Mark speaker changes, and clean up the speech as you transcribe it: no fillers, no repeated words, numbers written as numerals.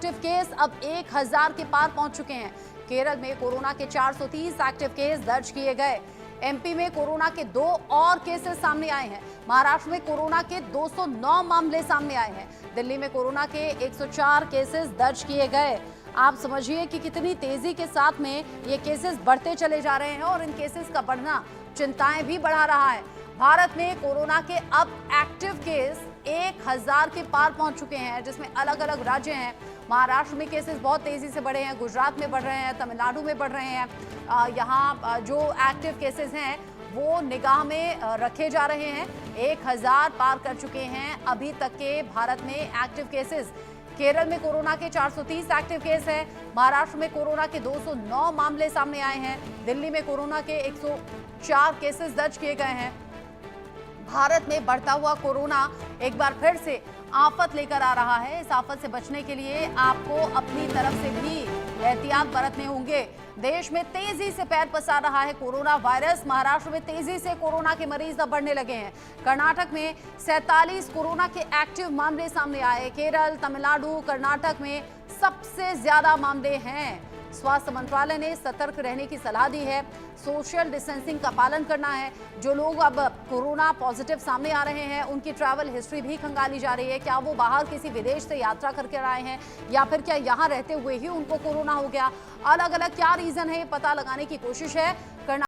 Speaker 1: Active case अब 1000 के पार पहुंच चुके हैं। केरल में कोरोना के 430 एक्टिव केस दर्ज किए गए। एमपी में कोरोना के 2 और केसेस सामने आए हैं। महाराष्ट्र में कोरोना के 209 मामले सामने आए हैं। दिल्ली में कोरोना के 104 केसेस दर्ज किए गए। आप समझिए कि कितनी तेजी के साथ में ये केसेस बढ़ते चले जा रहे हैं और इन केसेस का बढ़ना चिंताएं भी बढ़ा रहा है। भारत में कोरोना के अब एक्टिव केस 1000 के पार पहुंच चुके हैं, जिसमें अलग अलग राज्य हैं। महाराष्ट्र में केसेस बहुत तेजी से बढ़े हैं, गुजरात में बढ़ रहे हैं, तमिलनाडु में बढ़ रहे हैं। यहाँ जो एक्टिव केसेस हैं वो निगाह में रखे जा रहे हैं। 1000 पार कर चुके हैं अभी तक के भारत में एक्टिव केसेस। केरल में कोरोना के 430 एक्टिव केस हैं। महाराष्ट्र में कोरोना के 209 मामले सामने आए हैं। दिल्ली में कोरोना के 104 केसेस दर्ज किए गए हैं। भारत में बढ़ता हुआ कोरोना एक बार फिर से आफत लेकर आ रहा है। इस आफत से बचने के लिए आपको अपनी तरफ से भी एहतियात बरतने होंगे। देश में तेजी से पैर पसार रहा है कोरोना वायरस। महाराष्ट्र में तेजी से कोरोना के मरीज अब बढ़ने लगे हैं। कर्नाटक में 47 कोरोना के एक्टिव मामले सामने आए। केरल, तमिलनाडु, कर्नाटक में सबसे ज्यादा मामले हैं। स्वास्थ्य मंत्रालय ने सतर्क रहने की सलाह दी है। सोशल डिस्टेंसिंग का पालन करना है। जो लोग अब कोरोना पॉजिटिव सामने आ रहे हैं उनकी ट्रैवल हिस्ट्री भी खंगाली जा रही है। क्या वो बाहर किसी विदेश से यात्रा करके आए हैं या फिर क्या यहाँ रहते हुए ही उनको कोरोना हो गया? अलग अलग क्या रीजन है, पता लगाने की कोशिश है।